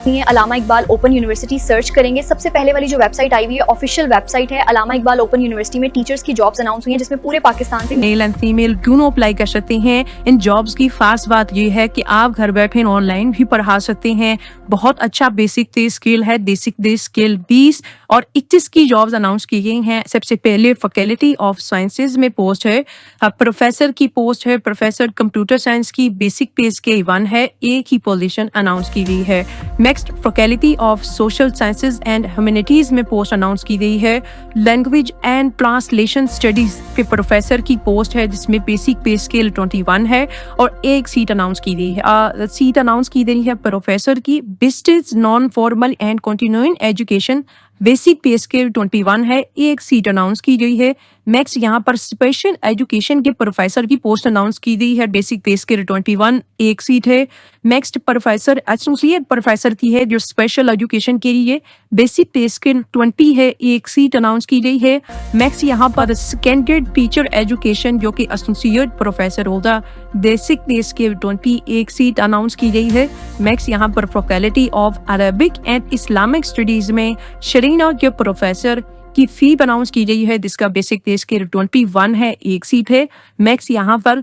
ये Allama Iqbal open university search करेंगे, सबसे पहले वाली जो वेबसाइट आई हुई है ऑफिशियल वेबसाइट है अलामा इकबाल ओपन यूनिवर्सिटी में टीचर्स की जॉब्स अनाउंस हुई हैं जिसमें पूरे पाकिस्तान से मेल एंड फीमेल दोनों अप्लाई कर सकते हैं इन जॉब्स की। खास बात ये है कि आप घर बैठे ऑनलाइन भी पढ़ा सकते हैं। बहुत अच्छा बेसिक पे स्केल है, बेसिक पे स्केल 20 और 21 की जॉब्स अनाउंस की गई हैं। सबसे पहले फैकल्टी ऑफ साइंसेज में पोस्ट है, प्रोफेसर की पोस्ट है, प्रोफेसर कंप्यूटर साइंस की बेसिक पे स्केल 1 है, एक ही पोजीशन अनाउंस की गई है। Next faculty of social sciences and humanities में पोस्ट अनाउंस की गई है। लैंग्वेज एंड ट्रांसलेशन स्टडीज पे प्रोफेसर की पोस्ट है जिसमें बेसिक पे स्केल 21 है और एक सीट अनाउंस की गई है। सीट अनाउंस की गई है प्रोफेसर की बिस्टेज non formal and continuing education, basic pay scale 21 है, एक सीट अनाउंस की गई है। नेक्स्ट यहाँ पर स्पेशल एजुकेशन के प्रोफेसर की पोस्ट अनाउंस की गई है, बेसिक पे स्केल 21, एक सीट है। नेक्स्ट प्रोफेसर एसोसिएट प्रोफेसर की है जो स्पेशल एजुकेशन के लिए, बेसिक पे स्केल 20 है, एक सीट अनाउंस की गई है। नेक्स्ट यहाँ पर सेकेंडरी टीचर एजुकेशन जो कि एसोसिएट प्रोफेसर होगा, बेसिक पे स्केल 20, एक सीट अनाउंस की गई है। नेक्स्ट यहाँ पर faculty of Arabic and Islamic studies में शरीना के प्रोफेसर की फी अनाउंस की गई है जिसका बेसिक पे स्केल 21 है, एक सीट है। नेक्स्ट यहाँ पर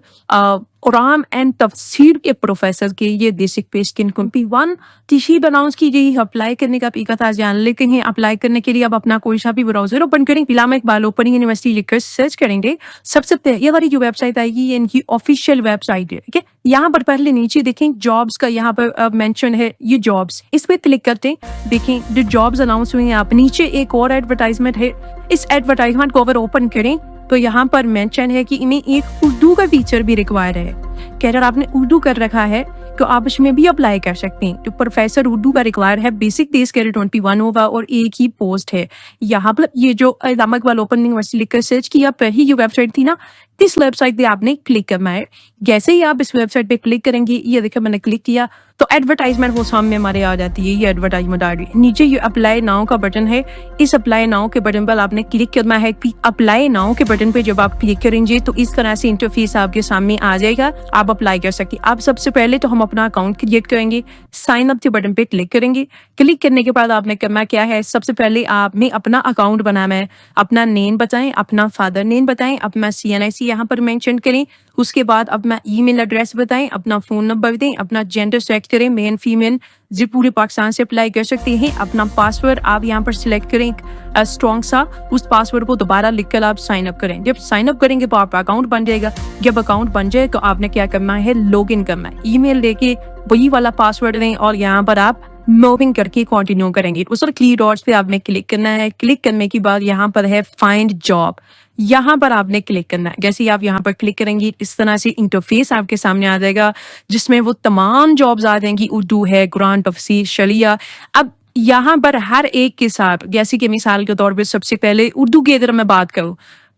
कुरान एंड तफसीर के प्रोफेसर के ये बेसिक पे स्केल 21 की फी अनाउंस की गई है। अप्लाई करने का तरीका जान लेते हैं। अप्लाई करने के लिए अब अपना कोई सा भी ब्राउजर ओपन करें, अलामा इकबाल ओपन यूनिवर्सिटी लिखकर सर्च करेंगे। सबसे पहले ये वाली जो वेबसाइट आएगी ये इनकी ऑफिशियल वेबसाइट है, ठीक है। यहाँ पर पहले नीचे देखें जॉब्स का, यहाँ पर मेंशन है ये जॉब्स, इस पे क्लिक करते हैं। देखें जो जॉब्स अनाउंस हुई हैं, आप नीचे एक और एडवर्टाइजमेंट है, इस एडवर्टाइजमेंट को अगर ओपन करें तो यहाँ पर मेंशन है कि इन्हें एक उर्दू का टीचर भी रिक्वायर है। कह रहा आपने उर्दू कर रखा है तो आप इसमें भी अप्लाई कर सकते हैं। तो प्रोफेसर उर्दू का रिक्वायर है, बेसिक पे स्केल 21 होगा और एक ही पोस्ट है। यहाँ पर ये जो अलामा इकबाल ओपन यूनिवर्सिटी लिखकर सर्च किया, पहली जो वेबसाइट थी ना, इस वेबसाइट पे आपने क्लिक करना है। जैसे ही आप इस वेबसाइट पे क्लिक करेंगे, ये देखिए मैंने क्लिक किया तो एडवर्टाइजमेंट वो सामने हमारे आ जाती है। ये एडवर्टाइजमेंट आ रही है, नीचे ये अप्लाई नाउ का बटन है, इस अप्लाई नाउ के बटन पर आपने क्लिक करना है। अप्लाई नाउ के बटन पे जब आप क्लिक करेंगे तो इस तरह से इंटरफेस आपके सामने आ जाएगा, आप अप्लाई कर सकते हैं। आप सबसे पहले तो हम अपना अकाउंट क्रिएट करेंगे, साइन अप के बटन पे क्लिक करेंगे। क्लिक करने के बाद आपने करना क्या है, सबसे पहले आपने अपना अकाउंट बनाना है। अपना नेम बताएं, अपना फादर नेम बताएं, अपना CNIC यहाँ पर मेंशन करें। उसके बाद अपना ईमेल एड्रेस बताएं, अपना फोन नंबर दें, अपना जेंडर सेलेक्ट करें, मेन फीमेल जो पूरे पाकिस्तान से अप्लाई कर सकते हैं। अपना पासवर्ड आप यहाँ पर सिलेक्ट करें स्ट्रॉन्ग सा, उस पासवर्ड को दोबारा लिखकर आप साइन अप करें। जब साइन अप करेंगे तो आपका अकाउंट बन जाएगा। जब अकाउंट बन जाए तो आपने क्या करना है, लॉग इन करना है। ईमेल लेके वही वाला पासवर्ड दें और यहाँ पर आप लॉगिन करके कंटिन्यू करेंगे। उस पर 3 डॉट्स पे आपने क्लिक करना है। क्लिक करने के बाद यहाँ पर है फाइंड जॉब, यहाँ पर आपने क्लिक करना है। जैसे ही आप यहाँ पर क्लिक करेंगे इस तरह से इंटरफेस आपके सामने आ जाएगा जिसमें वो तमाम जॉब्स आ जाएंगी। उर्दू है, कुरान, तफसीर, शरिया। अब यहाँ पर हर एक के साथ, जैसे कि मिसाल के तौर पर सबसे पहले उर्दू की अगर मैं बात करूँ,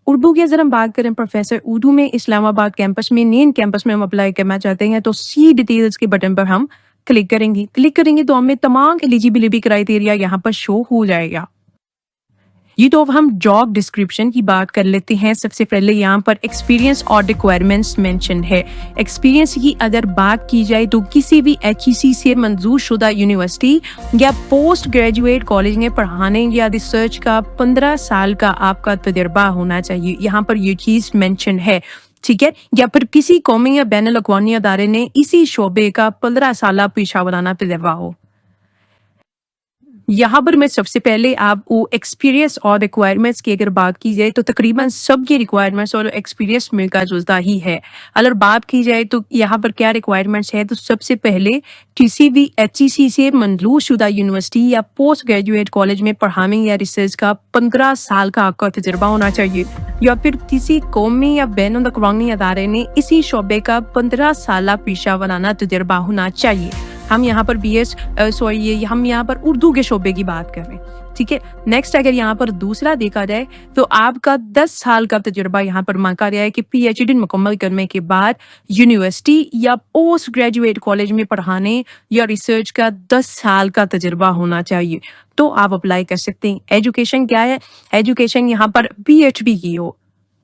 उर्दू की अगर हम बात करें, प्रोफेसर उर्दू में इस्लामाबाद कैंपस में, मेन कैंपस में हम अप्लाई करना चाहते हैं तो सी डिटेल्स के बटन पर हम क्लिक करेंगे तो हमें तमाम एलिजिबिलिटी क्राइटेरिया यहाँ पर शो हो जाएगा। ये तो अब हम जॉब डिस्क्रिप्शन की बात कर लेते हैं। सबसे पहले यहाँ पर एक्सपीरियंस और रिक्वायरमेंट्स मेंशन है। एक्सपीरियंस की अगर बात की जाए तो किसी भी HEC से मंजूर शुदा यूनिवर्सिटी या पोस्ट ग्रेजुएट कॉलेज में पढ़ाने या रिसर्च का 15 साल का आपका तजर्बा होना चाहिए। यहाँ पर ये चीज मेंशन है, ठीक है। या फिर किसी कौमी या बैनुल अक़वामी अदारे ने इसी शोबे का 15 साल पेशा वराना तजर्बा हो। यहाँ पर मैं सबसे पहले आपको एक्सपीरियंस और रिक्वायरमेंट्स की अगर बात की जाए तो तकरीबन सबकी रिक्वायरमेंट्स और एक्सपीरियंस मिलकर जुलता ही है। अगर बात की जाए तो यहाँ पर क्या रिक्वायरमेंट्स है, तो सबसे पहले किसी भी HEC से मंजूर शुदा यूनिवर्सिटी या पोस्ट ग्रेजुएट कॉलेज में पढ़ाने या रिसर्च का 15 साल का आपका तजर्बा होना चाहिए। या फिर किसी कौमी या बैनुल अक़वामी अदारे ने इसी शोबे का 15 साल पेशा वराना तजर्बा होना चाहिए। हम यहाँ पर हम यहाँ पर उर्दू के शोबे की बात कर रहे हैं, ठीक है। नेक्स्ट अगर यहाँ पर दूसरा देखा जाए तो आपका 10 साल का तजुर्बा यहाँ पर मांगा गया है कि PhD मुकम्मल करने के बाद यूनिवर्सिटी या पोस्ट ग्रेजुएट कॉलेज में पढ़ाने या रिसर्च का 10 साल का तजुर्बा होना चाहिए, तो आप अप्लाई कर सकते हैं। एजुकेशन क्या है, एजुकेशन यहाँ पर PhD की हो,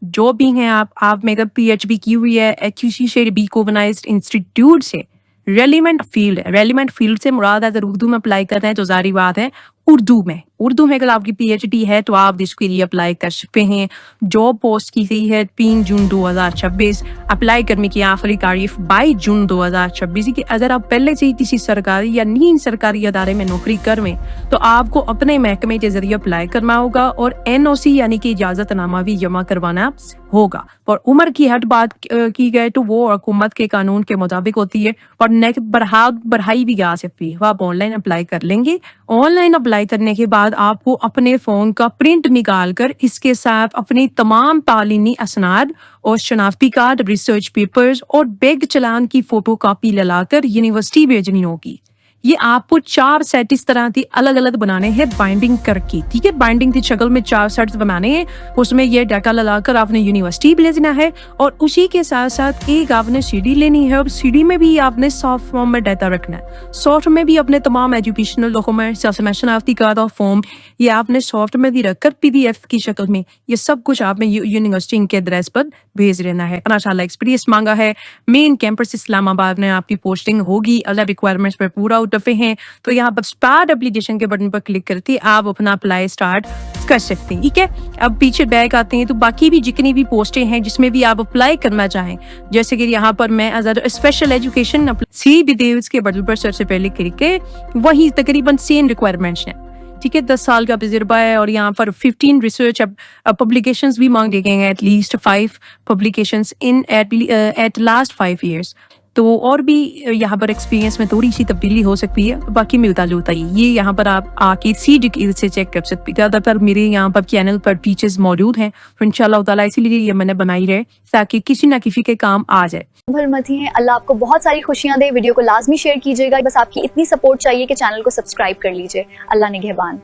जो भी हैं आप में अगर PhD की हुई है HEC से रिकॉग्नाइज्ड इंस्टीट्यूट से, रेलिवेंट फील्ड है। रेलिवेंट फील्ड से मुराद अगर उर्दू में अप्लाई कर रहे हैं तो जारी बात है उर्दू में अगर आपकी पीएचडी है तो आप इसके लिए अप्लाई कर सकते हैं। जॉब पोस्ट की गई है 3 जून 2026। अप्लाई करने की आखिरी तारीख 22 जून 2026 की। अगर आप पहले से ही किसी सरकारी या नीम सरकारी अदारे में नौकरी कर रहे हैं तो आपको अपने महकमे के जरिए अप्लाई करना होगा और एनओसी यानी कि इजाजतनामा भी जमा करवाना होगा। और उम्र की हद बात की गई तो वो हुकूमत के कानून के मुताबिक होती है और नेक्स्ट बढ़ाई भी जा सकती है। वो आप ऑनलाइन अप्लाई कर लेंगे। ऑनलाइन अप्लाई करने के बाद आपको अपने फोन का प्रिंट निकाल कर इसके साथ अपनी तमाम तालीमी असनाद और शनाख्ती कार्ड, रिसर्च पेपर्स और बैंक चलान की फोटो कॉपी लाकर यूनिवर्सिटी भेजनी होगी। ये आपको 4 सेट इस तरह की अलग अलग बनाने हैं बाइंडिंग करके, ठीक है। बाइंडिंग की शक्ल में 4 सेट्स बनाने हैं। उसमें ये डाटा लगाकर आपने यूनिवर्सिटी भेजना है और उसी के साथ साथ एक आपने सीडी लेनी है और सीडी में भी आपने सॉफ्ट फॉर्म में डाटा रखना है। सॉफ्ट में भी अपने तमाम एजुकेशनल डॉक्यूमेंट्स, शनाख्ती कार्ड और फॉर्म ये आपने सॉफ्ट में भी रखकर पीडीएफ की शक्ल में ये सब कुछ आपने यूनिवर्सिटी के एड्रेस पर भेज देना है। माशाल्लाह एक्सपीरियंस मांगा है। मेन कैंपस इस्लामाबाद में आपकी पोस्टिंग होगी। अलग रिक्वायरमेंट्स पर पूरा उतरते हैं तो यहाँ पर स्टार्ट एप्लीकेशन के बटन पर क्लिक करके आप अपना अप्लाई स्टार्ट कर सकते हैं, ठीक है। अब पीछे बैक आते हैं तो बाकी भी जितनी भी पोस्टें हैं जिसमें भी आप अप्लाई करना चाहें, जैसे कि यहाँ पर मैं स्पेशल एजुकेशन सी विदेश के बटन पर सबसे पहले क्लिक के वही तकरीबन सेम रिक्वायरमेंट्स हैं, ठीक है। 10 साल का तजुर्बा है और यहाँ पर 15 रिसर्च पब्लिकेशंस भी मांगे गए हैं, at least 5 publications in at last 5 years। तो और भी यहाँ पर एक्सपीरियंस में थोड़ी सी तब्दीली हो सकती है, बाकी मिलता जुलता ही ये यहाँ पर आप आके सी डिटेल से चेक कर सकते हैं। ज़्यादातर मेरे यहाँ पर चैनल पर फीचर्स मौजूद हैं तो इंशाल्लाह ताला इसीलिए ये मैंने बनाई रहे ताकि किसी ना किसी के काम आ जाए। भलमती हैं, अल्लाह आपको बहुत सारी खुशियां दे। वीडियो को लाजमी शेयर कीजिएगा। बस आपकी इतनी सपोर्ट चाहिए कि चैनल को सब्सक्राइब कर लीजिए। अल्लाह निगहबान।